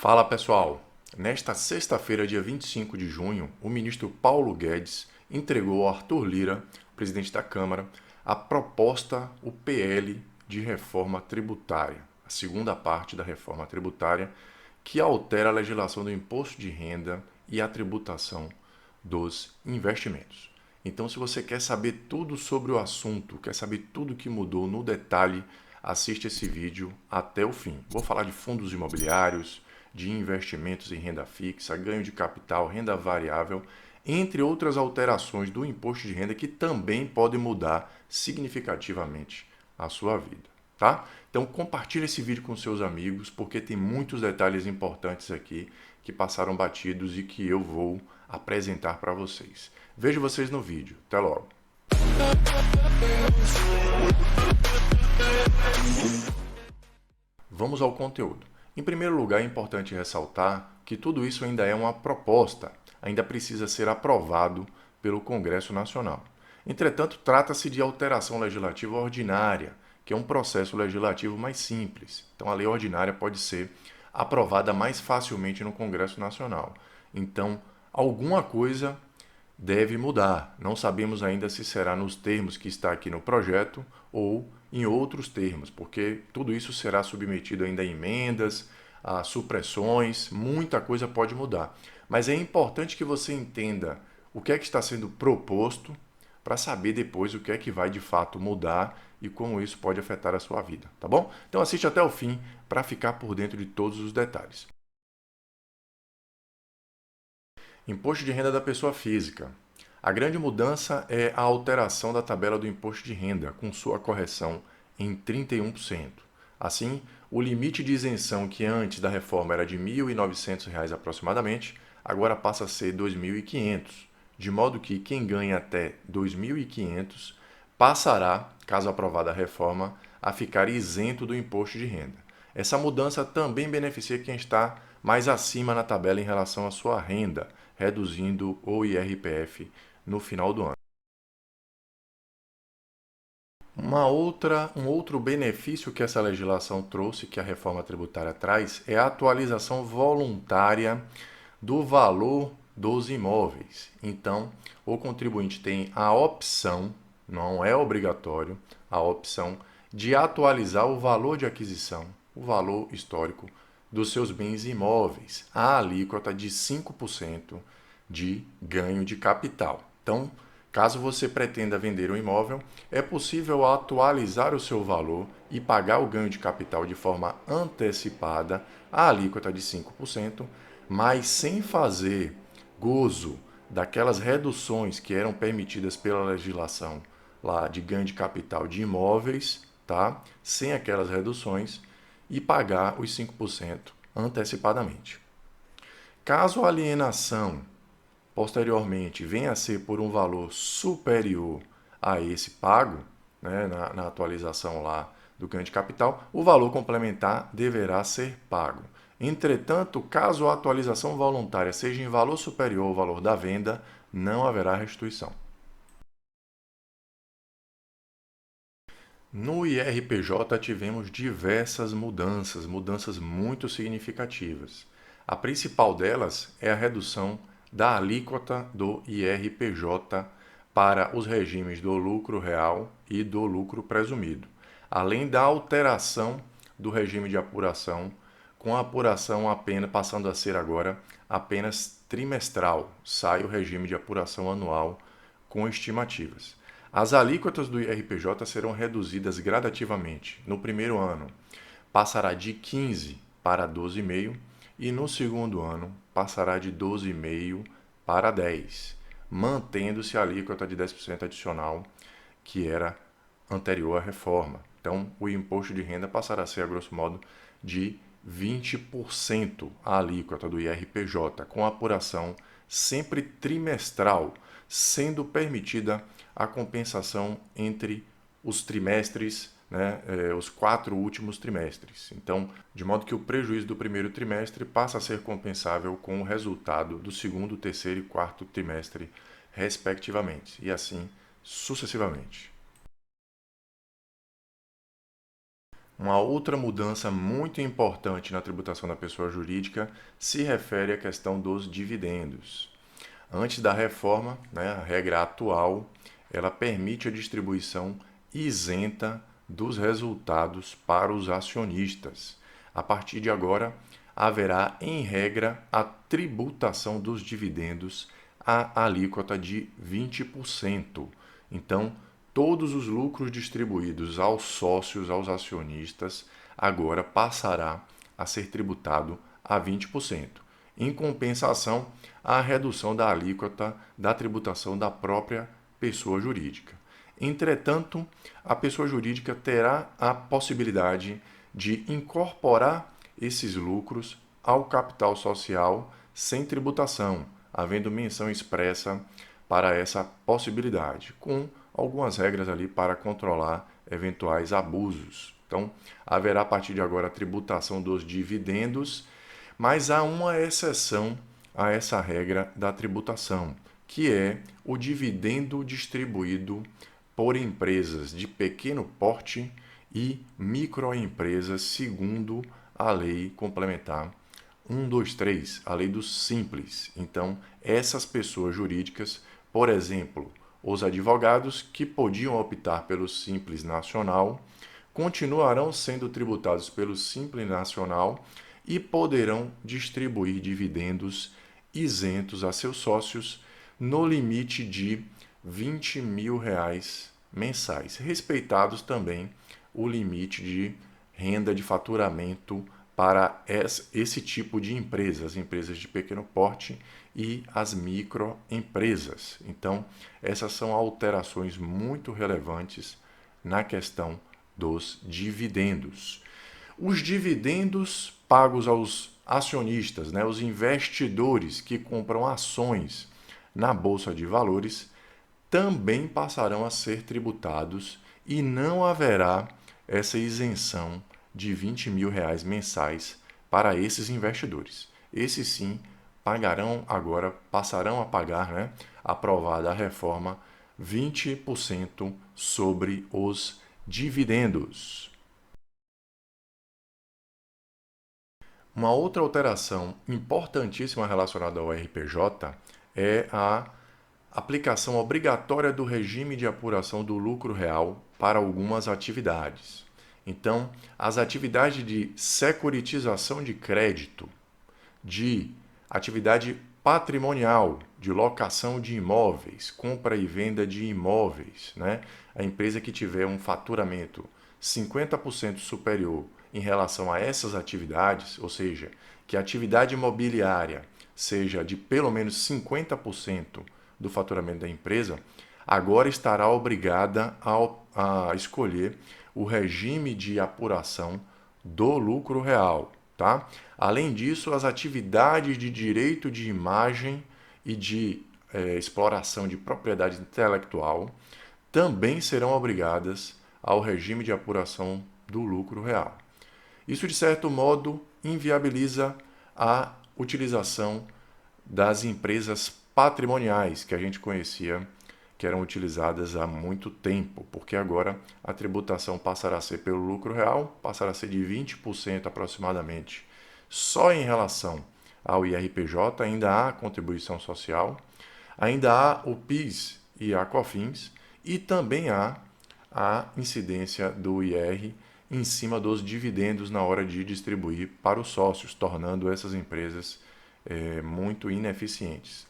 Fala pessoal, nesta sexta-feira, dia 25 de junho, o ministro Paulo Guedes entregou ao Arthur Lira, presidente da Câmara, a proposta, o PL de reforma tributária, a segunda parte da reforma tributária, que altera a legislação do imposto de renda e a tributação dos investimentos. Então, se você quer saber tudo sobre o assunto, quer saber tudo que mudou no detalhe, assiste esse vídeo até o fim. Vou falar de fundos imobiliários, de investimentos em renda fixa, ganho de capital, renda variável, entre outras alterações do imposto de renda que também podem mudar significativamente a sua vida, tá? Então compartilhe esse vídeo com seus amigos, porque tem muitos detalhes importantes aqui que passaram batidos e que eu vou apresentar para vocês. Vejo vocês no vídeo. Até logo. Vamos ao conteúdo. Em primeiro lugar, é importante ressaltar que tudo isso ainda é uma proposta, ainda precisa ser aprovado pelo Congresso Nacional. Entretanto, trata-se de alteração legislativa ordinária, que é um processo legislativo mais simples. Então, a lei ordinária pode ser aprovada mais facilmente no Congresso Nacional. Então, alguma coisa deve mudar. Não sabemos ainda se será nos termos que está aqui no projeto ou em outros termos, porque tudo isso será submetido ainda a emendas, a supressões, muita coisa pode mudar. Mas é importante que você entenda o que é que está sendo proposto para saber depois o que é que vai de fato mudar e como isso pode afetar a sua vida, tá bom? Então assiste até o fim para ficar por dentro de todos os detalhes. Imposto de renda da pessoa física. A grande mudança é a alteração da tabela do imposto de renda, com sua correção em 31%. Assim, o limite de isenção, que antes da reforma era de R$ 1.900 aproximadamente, agora passa a ser R$ 2.500, de modo que quem ganha até R$ 2.500 passará, caso aprovada a reforma, a ficar isento do imposto de renda. Essa mudança também beneficia quem está mais acima na tabela em relação à sua renda, reduzindo o IRPF no final do ano. Um outro benefício que essa legislação trouxe, que a reforma tributária traz, é a atualização voluntária do valor dos imóveis. Então, o contribuinte tem a opção, não é obrigatório, a opção de atualizar o valor de aquisição, o valor histórico dos seus bens imóveis, a alíquota de 5% de ganho de capital. Então, caso você pretenda vender um imóvel, é possível atualizar o seu valor e pagar o ganho de capital de forma antecipada, a alíquota de 5%, mas sem fazer gozo daquelas reduções que eram permitidas pela legislação lá de ganho de capital de imóveis, tá? Sem aquelas reduções e pagar os 5% antecipadamente. Caso a alienação posteriormente venha a ser por um valor superior a esse pago, né, na atualização lá do ganho de capital, o valor complementar deverá ser pago. Entretanto, caso a atualização voluntária seja em valor superior ao valor da venda, não haverá restituição. No IRPJ tivemos diversas mudanças muito significativas. A principal delas é a redução da alíquota do IRPJ para os regimes do lucro real e do lucro presumido, além da alteração do regime de apuração, com a apuração apenas passando a ser agora apenas trimestral, sai o regime de apuração anual com estimativas. As alíquotas do IRPJ serão reduzidas gradativamente. No primeiro ano, passará de 15 para 12,5 e no segundo ano passará de 12,5 para 10, mantendo-se a alíquota de 10% adicional que era anterior à reforma. Então, o imposto de renda passará a ser, a grosso modo, de 20% a alíquota do IRPJ, com apuração sempre trimestral, sendo permitida a compensação entre os trimestres, né, os 4 últimos trimestres. Então, de modo que o prejuízo do primeiro trimestre passa a ser compensável com o resultado do segundo, terceiro e quarto trimestre, respectivamente, e assim sucessivamente. Uma outra mudança muito importante na tributação da pessoa jurídica se refere à questão dos dividendos. Antes da reforma, né, a regra atual, ela permite a distribuição isenta dos resultados para os acionistas. A partir de agora, haverá, em regra, a tributação dos dividendos à alíquota de 20%. Então, todos os lucros distribuídos aos sócios, aos acionistas, agora passará a ser tributado a 20%. Em compensação, a redução da alíquota da tributação da própria pessoa jurídica. Entretanto, a pessoa jurídica terá a possibilidade de incorporar esses lucros ao capital social sem tributação, havendo menção expressa para essa possibilidade, com algumas regras ali para controlar eventuais abusos. Então, haverá a partir de agora a tributação dos dividendos, mas há uma exceção a essa regra da tributação, que é o dividendo distribuído por empresas de pequeno porte e microempresas, segundo a Lei Complementar 123, a Lei do Simples. Então, essas pessoas jurídicas, por exemplo, os advogados que podiam optar pelo Simples Nacional, continuarão sendo tributados pelo Simples Nacional e poderão distribuir dividendos isentos a seus sócios no limite de R$ 20 mil mensais, respeitados também o limite de renda de faturamento para esse tipo de empresas, as empresas de pequeno porte e as microempresas. Então, essas são alterações muito relevantes na questão dos dividendos. Os dividendos pagos aos acionistas, né, os investidores que compram ações na Bolsa de Valores, também passarão a ser tributados e não haverá essa isenção de R$ 20 mil mensais para esses investidores. Esses sim pagarão agora, passarão a pagar, né, aprovada a reforma, 20% sobre os dividendos. Uma outra alteração importantíssima relacionada ao RPJ é a aplicação obrigatória do regime de apuração do lucro real para algumas atividades. Então, as atividades de securitização de crédito, de atividade patrimonial, de locação de imóveis, compra e venda de imóveis, né? A empresa que tiver um faturamento 50% superior em relação a essas atividades, ou seja, que a atividade imobiliária seja de pelo menos 50% do faturamento da empresa, agora estará obrigada a escolher o regime de apuração do lucro real, tá? Além disso, as atividades de direito de imagem e de exploração de propriedade intelectual também serão obrigadas ao regime de apuração do lucro real. Isso, de certo modo, inviabiliza a utilização das empresas patrimoniais que a gente conhecia, que eram utilizadas há muito tempo, porque agora a tributação passará a ser pelo lucro real, passará a ser de 20% aproximadamente. Só em relação ao IRPJ ainda há contribuição social, ainda há o PIS e a COFINS, e também há a incidência do IR em cima dos dividendos na hora de distribuir para os sócios, tornando essas empresas muito ineficientes.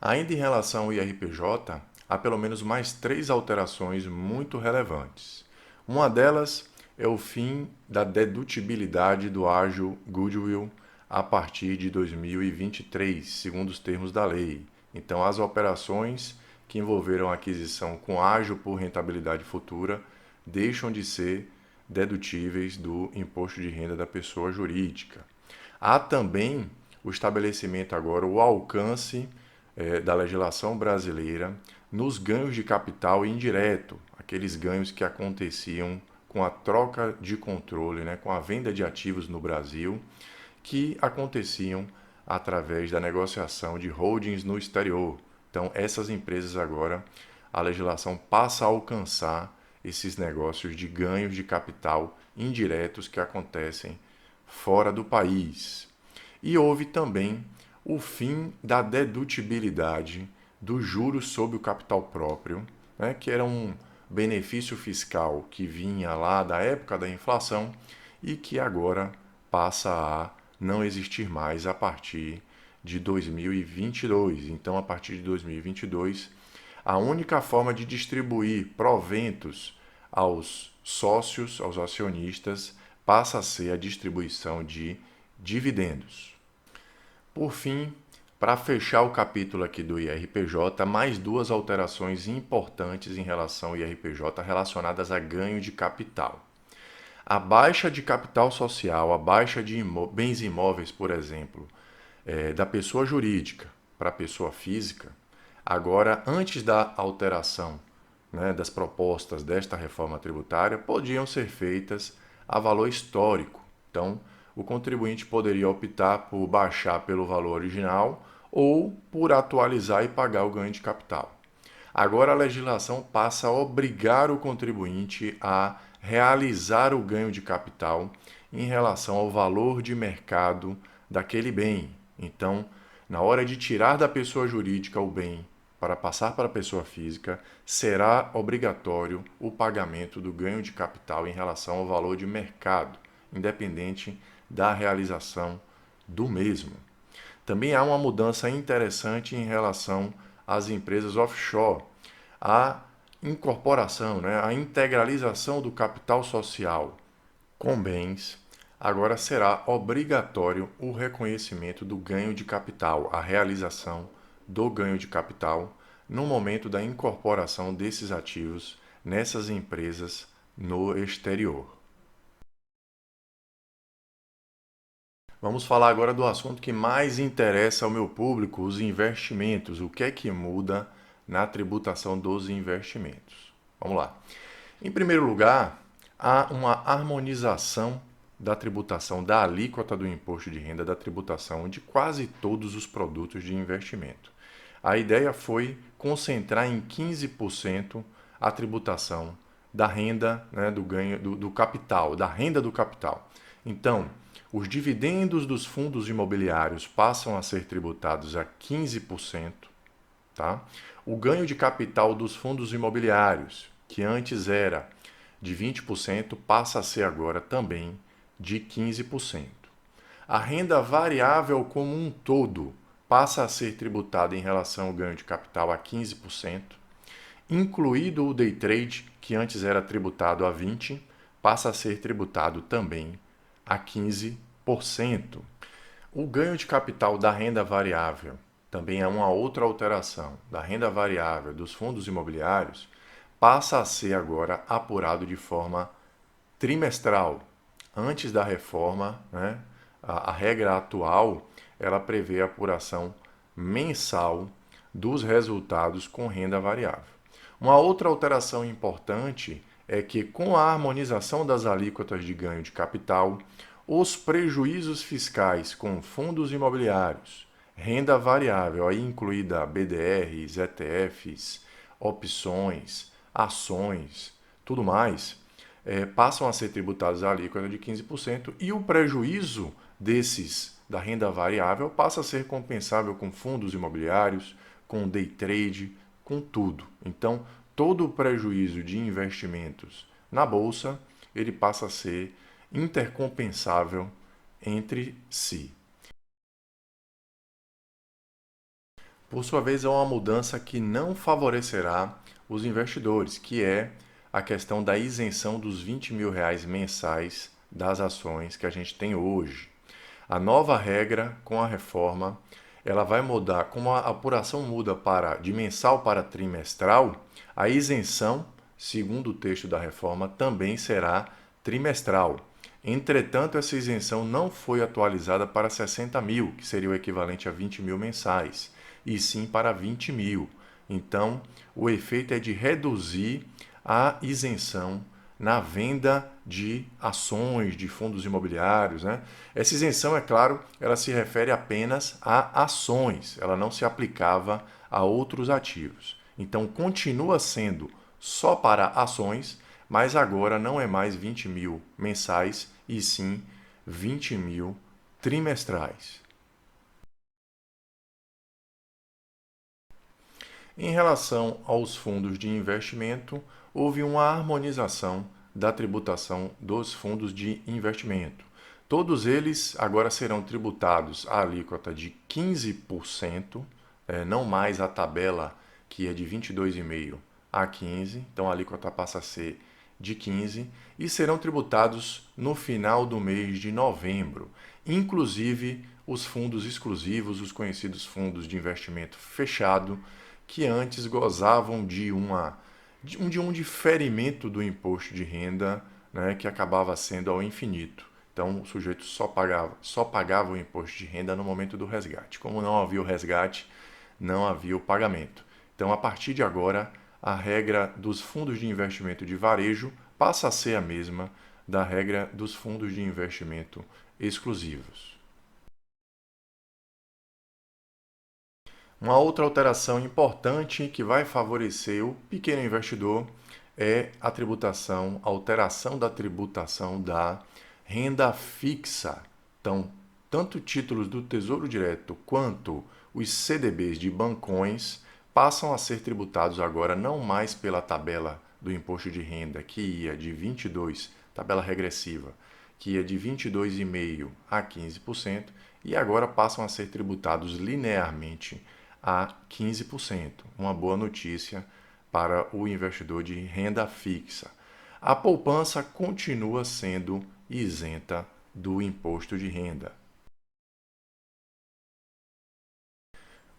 Ainda em relação ao IRPJ, há pelo menos mais 3 alterações muito relevantes. Uma delas é o fim da dedutibilidade do ágio goodwill a partir de 2023, segundo os termos da lei. Então, as operações que envolveram a aquisição com ágio por rentabilidade futura deixam de ser dedutíveis do imposto de renda da pessoa jurídica. Há também o estabelecimento agora, o alcance da legislação brasileira nos ganhos de capital indireto, aqueles ganhos que aconteciam com a troca de controle, né, com a venda de ativos no Brasil, que aconteciam através da negociação de holdings no exterior. Então, essas empresas agora, a legislação passa a alcançar esses negócios de ganhos de capital indiretos que acontecem fora do país. E houve também o fim da dedutibilidade dos juros sobre o capital próprio, né, que era um benefício fiscal que vinha lá da época da inflação e que agora passa a não existir mais a partir de 2022. Então, a partir de 2022, a única forma de distribuir proventos aos sócios, aos acionistas, passa a ser a distribuição de dividendos. Por fim, para fechar o capítulo aqui do IRPJ, mais duas alterações importantes em relação ao IRPJ relacionadas a ganho de capital. A baixa de capital social, a baixa de bens imóveis, por exemplo, da pessoa jurídica para a pessoa física, agora, antes da alteração, né, das propostas desta reforma tributária, podiam ser feitas a valor histórico. Então, o contribuinte poderia optar por baixar pelo valor original ou por atualizar e pagar o ganho de capital. Agora a legislação passa a obrigar o contribuinte a realizar o ganho de capital em relação ao valor de mercado daquele bem. Então, na hora de tirar da pessoa jurídica o bem para passar para a pessoa física, será obrigatório o pagamento do ganho de capital em relação ao valor de mercado, independente da realização do mesmo. Também há uma mudança interessante em relação às empresas offshore. A incorporação, né, a integralização do capital social com bens, agora será obrigatório o reconhecimento do ganho de capital, a realização do ganho de capital no momento da incorporação desses ativos nessas empresas no exterior. Vamos falar agora do assunto que mais interessa ao meu público, os investimentos. O que é que muda na tributação dos investimentos? Vamos lá. Em primeiro lugar, há uma harmonização da tributação da alíquota do imposto de renda da tributação de quase todos os produtos de investimento. A ideia foi concentrar em 15% a tributação da renda, né, do ganho do capital, da renda do capital. Então, os dividendos dos fundos imobiliários passam a ser tributados a 15%, tá? O ganho de capital dos fundos imobiliários, que antes era de 20%, passa a ser agora também de 15%. A renda variável como um todo passa a ser tributada em relação ao ganho de capital a 15%, incluído o day trade, que antes era tributado a 20%, passa a ser tributado também a 15%. O ganho de capital da renda variável também é uma outra alteração. Da renda variável dos fundos imobiliários passa a ser agora apurado de forma trimestral. Antes da reforma, né, a regra atual ela prevê a apuração mensal dos resultados com renda variável. Uma outra alteração importante é que, com a harmonização das alíquotas de ganho de capital, os prejuízos fiscais com fundos imobiliários, renda variável, aí incluída BDRs, ETFs, opções, ações, tudo mais, passam a ser tributados a alíquota de 15% e o prejuízo desses da renda variável passa a ser compensável com fundos imobiliários, com day trade, com tudo. Então, todo o prejuízo de investimentos na bolsa, ele passa a ser intercompensável entre si. Por sua vez, é uma mudança que não favorecerá os investidores, que é a questão da isenção dos R$ 20.000 mensais das ações que a gente tem hoje. A nova regra, com a reforma, ela vai mudar, como a apuração muda de mensal para trimestral, a isenção, segundo o texto da reforma, também será trimestral. Entretanto, essa isenção não foi atualizada para 60 mil, que seria o equivalente a 20 mil mensais, e sim para 20 mil. Então, o efeito é de reduzir a isenção na venda de ações, de fundos imobiliários, né? Essa isenção, é claro, ela se refere apenas a ações, ela não se aplicava a outros ativos. Então, continua sendo só para ações, mas agora não é mais 20 mil mensais, e sim 20 mil trimestrais. Em relação aos fundos de investimento, houve uma harmonização da tributação dos fundos de investimento. Todos eles agora serão tributados à alíquota de 15%, não mais a tabela que é de 22,5% a 15%, então a alíquota passa a ser de 15%, e serão tributados no final do mês de novembro, inclusive os fundos exclusivos, os conhecidos fundos de investimento fechado, que antes gozavam de um diferimento do imposto de renda, né, que acabava sendo ao infinito. Então, o sujeito só pagava o imposto de renda no momento do resgate. Como não havia o resgate, não havia o pagamento. Então, a partir de agora, a regra dos fundos de investimento de varejo passa a ser a mesma da regra dos fundos de investimento exclusivos. Uma outra alteração importante que vai favorecer o pequeno investidor é a alteração da tributação da renda fixa. Então, tanto títulos do Tesouro Direto quanto os CDBs de bancões passam a ser tributados agora não mais pela tabela do imposto de renda, que ia de 22, tabela regressiva, que ia de 22,5% a 15%, e agora passam a ser tributados linearmente a 15%. Uma boa notícia para o investidor de renda fixa. A poupança continua sendo isenta do imposto de renda.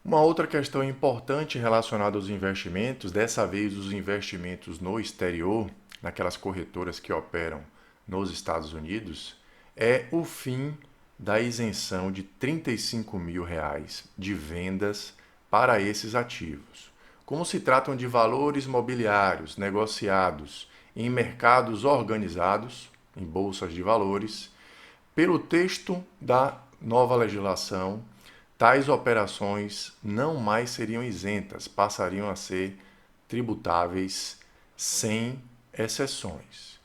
Uma outra questão importante relacionada aos investimentos, dessa vez os investimentos no exterior, naquelas corretoras que operam nos Estados Unidos, é o fim da isenção de R$ 35 mil de vendas para esses ativos. Como se tratam de valores mobiliários negociados em mercados organizados, em bolsas de valores, pelo texto da nova legislação, tais operações não mais seriam isentas, passariam a ser tributáveis sem exceções.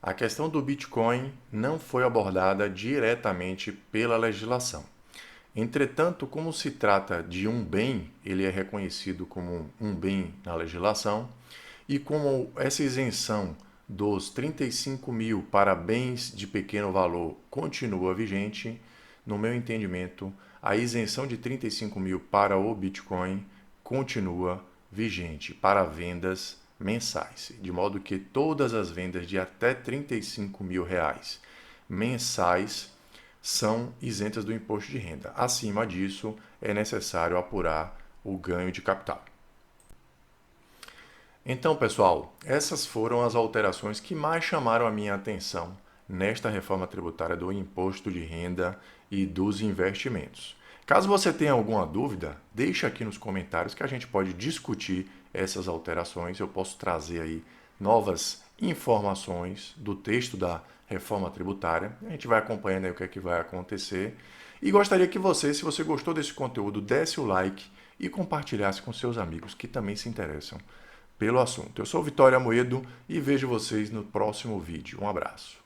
A questão do Bitcoin não foi abordada diretamente pela legislação. Entretanto, como se trata de um bem, ele é reconhecido como um bem na legislação, e como essa isenção dos 35 mil para bens de pequeno valor continua vigente, no meu entendimento, a isenção de 35 mil para o Bitcoin continua vigente para vendas mensais, de modo que todas as vendas de até 35 mil reais mensais são isentas do imposto de renda. Acima disso, é necessário apurar o ganho de capital. Então, pessoal, essas foram as alterações que mais chamaram a minha atenção nesta reforma tributária do imposto de renda e dos investimentos. Caso você tenha alguma dúvida, deixa aqui nos comentários que a gente pode discutir essas alterações. Eu posso trazer aí novas informações do texto da reforma tributária. A gente vai acompanhando aí o que é que vai acontecer. E gostaria que você, se você gostou desse conteúdo, desse o like e compartilhasse com seus amigos que também se interessam pelo assunto. Eu sou Vitória Amoedo e vejo vocês no próximo vídeo. Um abraço.